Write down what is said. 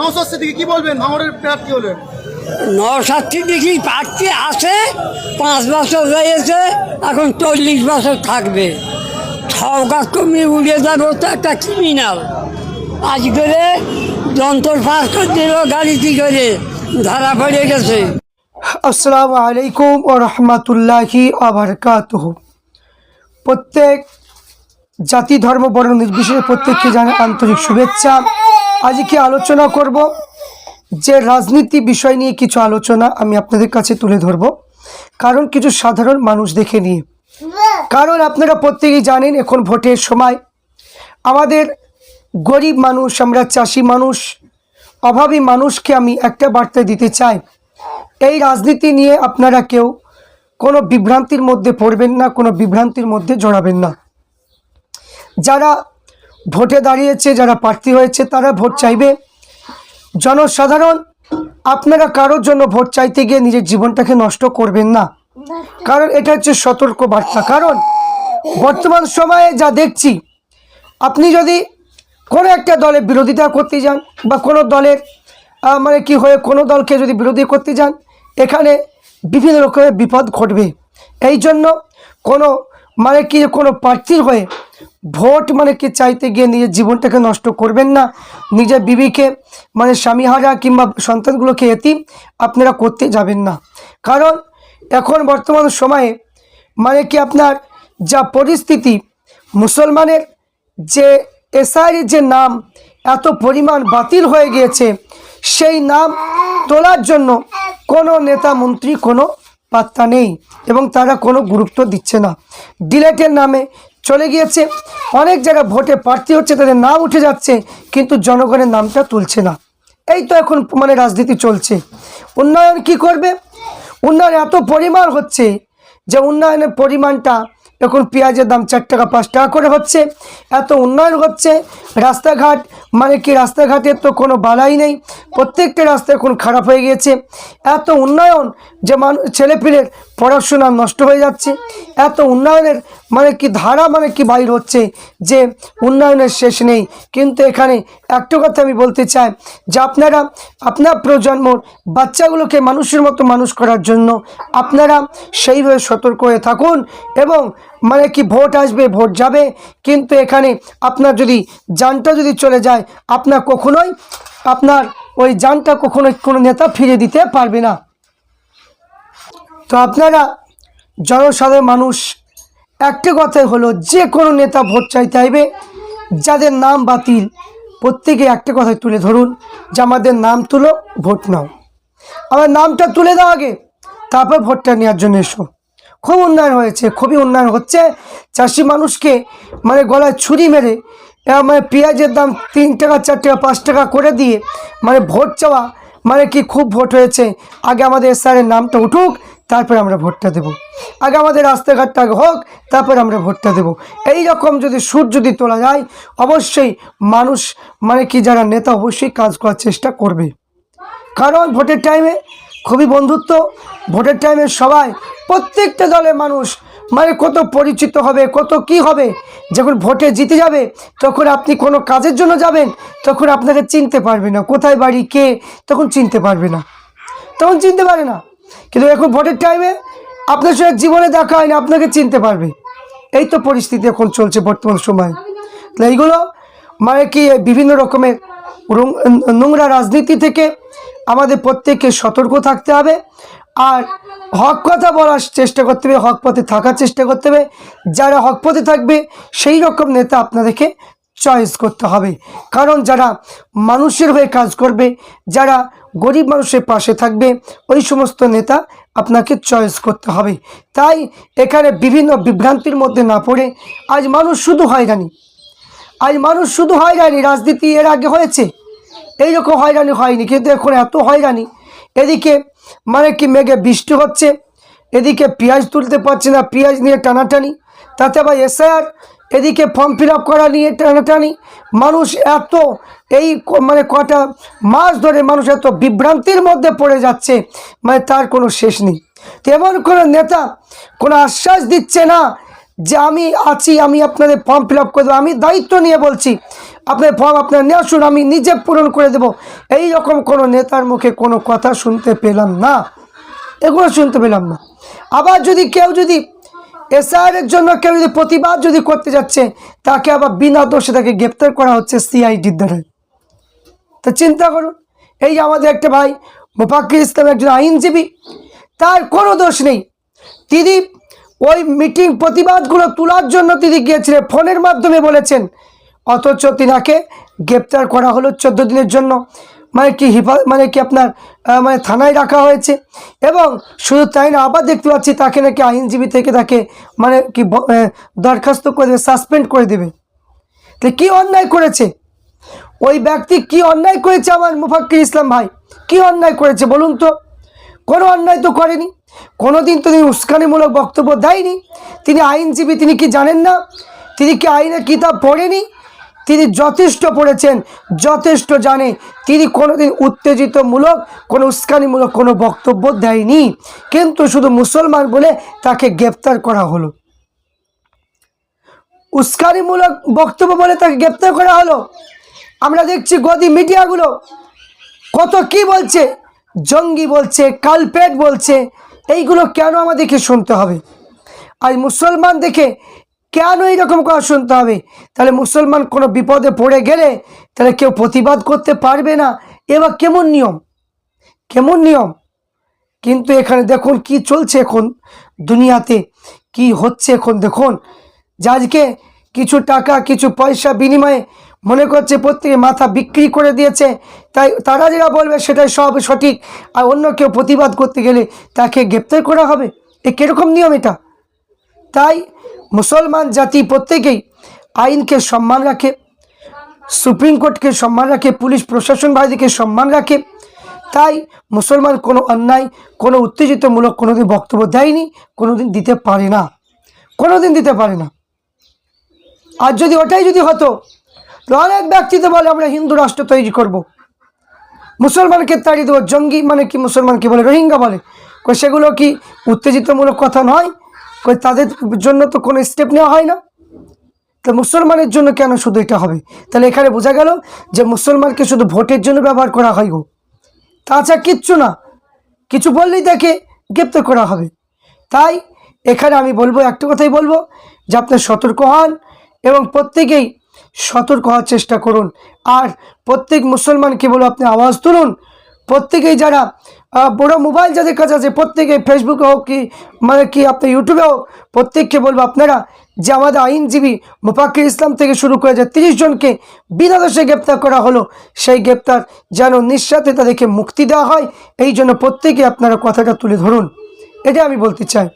নওশাদ সিদ্দিকী কি বলবেন? ভাঙড়ের প্রার্থী হলেন। নওশাদ সিদ্দিকী প্রার্থী আছে, 5 বছর হয়েছে, এখন 40 বছর থাকবে। সরকার তুমি উড়ে যাবে, তো একটা ক্রিমিনাল। আজ করে যন্ত্র পাস করে দিল গাড়িটি করে, ধরা পড়ে গেছে। আসসালামু আলাইকুম ওয়া রাহমাতুল্লাহি ওয়া বারাকাতুহু। প্রত্যেক জাতি ধর্ম বর্ণ নির্বিশেষে প্রত্যেককে জানাই আন্তরিক শুভেচ্ছা। আজকে আলোচনা করব যে রাজনীতি বিষয় নিয়ে কিছু আলোচনা আমি আপনাদের কাছে তুলে ধরব, কারণ কিছু সাধারণ মানুষ দেখে নিয়ে। কারণ আপনারা প্রত্যেকেই জানেন এখন ভোটের সময় আমাদের গরিব মানুষ, আমরা চাষি মানুষ, অভাবী মানুষকে আমি একটা বার্তা দিতে চাই, এই রাজনীতি নিয়ে আপনারা কেউ কোনো বিভ্রান্তির মধ্যে পড়বেন না, কোনো বিভ্রান্তির মধ্যে জড়াবেন না। যারা ভোটে দাঁড়িয়েছে, যারা প্রার্থী হয়েছে, তারা ভোট চাইবে। জনসাধারণ আপনারা কারোর জন্য ভোট চাইতে গিয়ে নিজের জীবনটাকে নষ্ট করবেন না, কারণ এটা হচ্ছে সতর্ক বার্তা। কারণ বর্তমান সময়ে যা দেখছি, আপনি যদি কোনো একটা দলের বিরোধিতা করতে যান বা কোনো দলের কোনো দলকে যদি বিরোধী করতে যান, এখানে বিভিন্ন রকমের বিপদ ঘটবে। এই জন্য কোনো কোনো প্রার্থীর হয়ে ভোট চাইতে গিয়ে নিজের জীবনটাকে নষ্ট করবেন না, নিজের বিবিকে স্বামীহারা কিংবা সন্তানগুলোকে এতিম আপনারা করতে যাবেন না। কারণ এখন বর্তমান সময়ে আপনার যা পরিস্থিতি, মুসলমানের যে এসআইয়ের যে নাম এত পরিমাণ বাতিল হয়ে গিয়েছে, সেই নাম তোলার জন্য কোনো নেতা মন্ত্রী কোনো পাত্তা নেই এবং তারা কোনো গুরুত্ব দিচ্ছে না। ডিলেটের নামে চলে গিয়েছে, অনেক জায়গায় ভোটে প্রার্থী হচ্ছে, তাদের নাম উঠে যাচ্ছে, কিন্তু জনগণের নামটা তুলছে না। এই তো এখন রাজনীতি চলছে। উন্নয়ন কি করবে? উন্নয়ন এত পরিমাণ হচ্ছে যে উন্নয়নের পরিমাণটা এখন পেঁয়াজের দাম 4 টাকা 5 টাকা করে হচ্ছে। এত উন্নয়ন হচ্ছে, রাস্তাঘাট রাস্তাঘাটের তো কোনো বালাই নেই, প্রত্যেকটা রাস্তা এখন খারাপ হয়ে গিয়েছে। এত উন্নয়ন যে ছেলেপিলের পড়াশোনা নষ্ট হয়ে যাচ্ছে। এত উন্নয়নের ধারা বাইর হচ্ছে যে উন্নয়নের শেষ নেই। কিন্তু এখানে একটা কথা আমি বলতে চাই যে আপনার প্রজন্মর বাচ্চাগুলোকে মানুষের মতো মানুষ করার জন্য আপনারা সেইভাবে সতর্ক হয়ে থাকুন। এবং ভোট আসবে, ভোট যাবে, কিন্তু এখানে আপনার যদি জানটা যদি চলে যায়, আপনার ওই জানটা কখনোই কোনো নেতা ফিরে দিতে পারবে না। তো আপনারা জনসাধারণ মানুষ একটা কথাই হলো, যে কোনো নেতা ভোট চাইতে আইবে, যাদের নাম বাতিল প্রত্যেকে একটা কথাই তুলে ধরুন যে আমাদের নাম তুলো, ভোট নাও। আমার নামটা তুলে দাও আগে, তারপর ভোটটা নেওয়ার জন্য এসো। খুব উন্নয়ন হয়েছে, খুবই উন্নয়ন হচ্ছে। চাষি মানুষকে গলায় ছুরি মেরে পেঁয়াজের দাম 3 টাকা 4 টাকা 5 টাকা করে দিয়ে ভোট চাওয়া খুব ভোট হয়েছে। আগে আমাদের স্যারের নামটা উঠুক, তারপর আমরা ভোটটা দেব। আগে আমাদের রাস্তাঘাটটা হোক, তারপর আমরা ভোটটা দেব। এই রকম যদি সুর যদি তোলা যায়, অবশ্যই মানুষ যারা নেতা অবশ্যই কাজ করার চেষ্টা করবে। কারণ ভোটের টাইমে খুবই বন্ধুত্ব, ভোটের টাইমে সবাই প্রত্যেকটা দলের মানুষ কত পরিচিত হবে, কত কি হবে। যখন ভোটে জিতে যাবে, তখন আপনি কোনো কাজের জন্য যাবেন, তখন আপনাকে চিনতে পারবে না, কোথায় বাড়ি কে, তখন চিনতে পারবে না, তখন চিনতে পারে না। কিন্তু এখন ভোটের টাইমে আপনার সঙ্গে জীবনে দেখা হয় না, আপনাকে চিনতে পারবে। এই তো পরিস্থিতি এখন চলছে বর্তমান সময়। তো এইগুলো বিভিন্ন রকমের নোংরা রাজনীতি থেকে আমাদের প্রত্যেককে সতর্ক থাকতে হবে। আর হক কথা বলার চেষ্টা করতে হবে, হক পথে থাকার চেষ্টা করতে হবে। যারা হক পথে থাকবে সেই রকম নেতা আপনাদেরকে চয়েস করতে হবে। কারণ যারা মানুষের হয়ে কাজ করবে, যারা গরিব মানুষের পাশে থাকবে, ওই সমস্ত নেতা আপনাকে চয়েস করতে হবে। তাই এখানে বিভিন্ন বিভ্রান্তির মধ্যে না পড়ে আজ মানুষ শুধু হয়রানি। রাজনীতি এর আগে হয়েছে, এইরকম হয়রানি হয়নি, কিন্তু এখন এত হয়রানি। এদিকে মেঘে বৃষ্টি হচ্ছে, এদিকে পেঁয়াজ তুলতে পারছে না, পেঁয়াজ নিয়ে টানাটানি, তাতে আবার এসআইআর, এদিকে ফর্ম ফিল আপ করা নিয়ে টানাটানি। মানুষ এত কটা মাস ধরে মানুষ এত বিভ্রান্তির মধ্যে পড়ে যাচ্ছে, তার কোনো শেষ নেই। তেমন কোনো নেতা কোনো আশ্বাস দিচ্ছে না যে আমি আছি, আমি আপনাদের ফর্ম ফিল আপ করে দেবো, আমি দায়িত্ব নিয়ে বলছি আপনার ফর্ম আপনার নিয়ে আসুন, আমি নিজে পূরণ করে দেবো, এই রকম কোনো নেতার মুখে কোনো কথা শুনতে পেলাম না, এগুলো শুনতে পেলাম না। আবার যদি কেউ যদি এসআইআরের জন্য কেউ যদি প্রতিবাদ যদি করতে যাচ্ছে, তাকে আবার বিনা দোষে তাকে গ্রেপ্তার করা হচ্ছে সিআইডির দ্বারা। তা চিন্তা করুন, এই যে আমাদের একটা ভাই মোফাক্কির ইসলাম একজন আইনজীবী, তার কোনো দোষ নেই, তিনি ওই মিটিং প্রতিবাদগুলো তোলার জন্য তিনি গিয়েছিলেন, ফোনের মাধ্যমে বলেছেন, অথচ তিনাকে গ্রেপ্তার করা হলো 14 দিনের জন্য, মানে কি আপনার মানে থানায় রাখা হয়েছে। এবং শুধু তাই না, আবার দেখতে পাচ্ছি তাকে নাকি আইনজীবী থেকে তাকে মানে কি দরখাস্ত করে দেবে, সাসপেন্ড করে দেবে। তাহলে কী অন্যায় করেছে ওই ব্যক্তি, কি অন্যায় করেছে আমার মোফাক্কির ইসলাম ভাই, কি অন্যায় করেছে বলুন তো? কোনো অন্যায় তো করেনি, কোনোদিন তো তিনি উস্কানিমূলক বক্তব্য দেয়নি। তিনি আইনজীবী, তিনি কি জানেন না? তিনি কি আইনের কিতাব পড়েনি? তিনি যথেষ্ট পড়েছেন, যথেষ্ট জানে। তিনি কোনোদিন উত্তেজিতমূলক কোনো উস্কানিমূলক কোনো বক্তব্য দেয়নি, কিন্তু শুধু মুসলমান বলে তাকে গ্রেপ্তার করা হলো। উস্কানিমূলক বক্তব্য বলে তাকে গ্রেপ্তার করা হলো। আমরা দেখছি গদি মিডিয়াগুলো কত কি বলছে, জঙ্গি বলছে, কালপেট বলছে। এইগুলো কেন আমাদেরকে শুনতে হবে? আর মুসলমান দেখে কেন এইরকম কথা শুনতে হবে? তাহলে মুসলমান কোনো বিপদে পড়ে গেলে তাহলে কেউ প্রতিবাদ করতে পারবে না, এবার কেমন নিয়ম, কেমন নিয়ম? কিন্তু এখানে দেখুন কি চলছে এখন দুনিয়াতে, কি হচ্ছে এখন দেখুন। যে আজকে কিছু টাকা কিছু পয়সা বিনিময়ে মনে করছে প্রত্যেকে মাথা বিক্রি করে দিয়েছে, তাই তারা যেটা বলবে সেটাই সব সঠিক, আর অন্য কেউ প্রতিবাদ করতে গেলে তাকে গ্রেপ্তার করা হবে। এ কীরকম নিয়ম এটা? তাই মুসলমান জাতি প্রত্যেকেই আইনকে সম্মান রাখে, সুপ্রিম কোর্টকে সম্মান রাখে, পুলিশ প্রশাসন বাহিনীকে সম্মান রাখে। তাই মুসলমান কোনো অন্যায় কোনো উত্তেজিতমূলক কোনোদিন বক্তব্য দেয়নি, কোনোদিন দিতে পারে না, কোনোদিন দিতে পারে না। আর যদি ওটাই যদি হতো, তো অনেক ব্যক্তি তো বলে আমরা হিন্দু রাষ্ট্র তৈরি করব, মুসলমানকে তাড়িয়ে দেবো, জঙ্গি মানে কি মুসলমানকে বলে রোহিঙ্গা বলে, সেগুলো কি উত্তেজিতমূলক কথা নয়? তাদের জন্য তো কোনো স্টেপ নেওয়া হয় না, তো মুসলমানের জন্য কেন শুধু এটা হবে? তাহলে এখানে বোঝা গেল যে মুসলমানকে শুধু ভোটের জন্য ব্যবহার করা হয় গো, তাছাড়া কিচ্ছু না, কিছু বললেই তাকে গ্রেপ্তার করা হবে। তাই এখানে আমি বলবো, একটা কথাই বলবো যে আপনি সতর্ক হন এবং প্রত্যেকেই সতর্ক হওয়ার চেষ্টা করুন। আর প্রত্যেক মুসলমানকে বলবো আপনি আওয়াজ তুলুন, প্রত্যেকেই যারা বড় মোবাইল যাদের কাছে আছে প্রত্যেকে, ফেসবুকে হোক কি মানে কি আপনার ইউটিউবে হোক, প্রত্যেককে বলবো আপনারা যে আমাদের আইনজীবী মোফাক্কির ইসলাম থেকে শুরু করে যে 30 জনকে বিনা দোষে গ্রেপ্তার করা হলো, সেই গ্রেপ্তার যেন নিঃস্বার্থে তাদেরকে মুক্তি দেওয়া হয়, এই জন্য প্রত্যেকে আপনারা কথাটা তুলে ধরুন, এটা আমি বলতে চাই।